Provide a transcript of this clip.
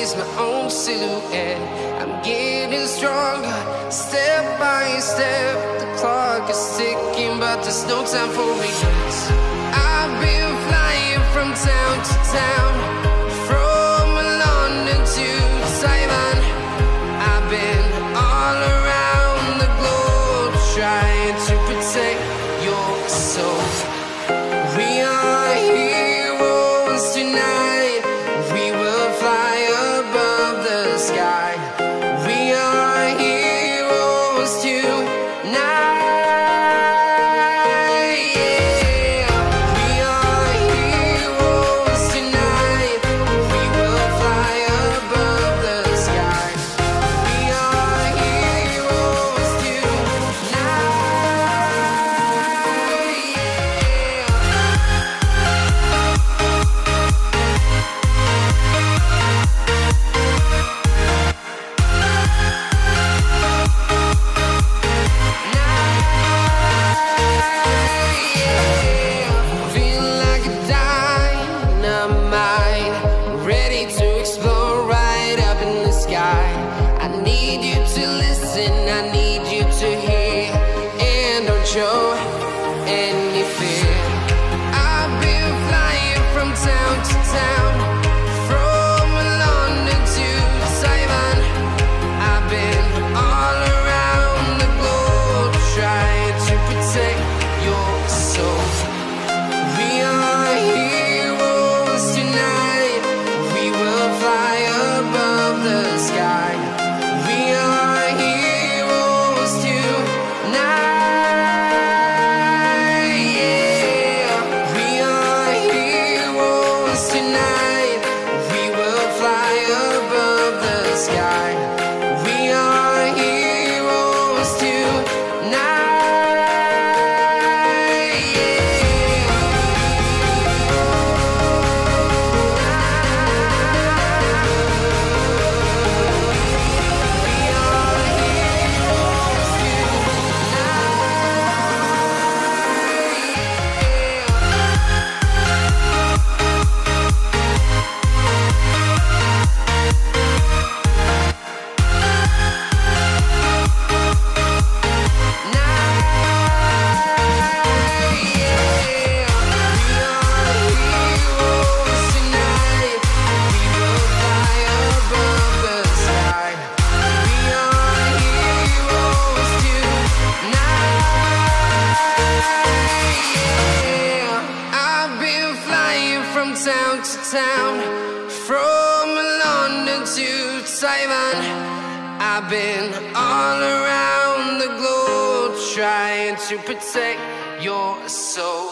is my own silhouette. I'm getting stronger, step by step. The clock is ticking, but there's no time for regrets. I've been flying from town to town, from London to Taiwan. I've been all around the globe, trying to protect your soul. We are heroes tonight. We will fly above the sky. We are heroes tonight. Yeah. We are heroes tonight. We will fly above the sky. We are heroes tonight. Feel like a dynamite, ready to explode right up in the sky. I need you to listen, I need you to hear, and don't show any fear. I've been flying from town to town, from London to Taiwan. I've been all around the globe, trying to protect your soul. We are heroes tonight. We will fly above the sky. We are heroes tonight. Yeah. We are heroes tonight. We will fly above the sky. We are heroes tonight. Town to town, from London to Taiwan. I've been all around the globe, trying to protect your soul.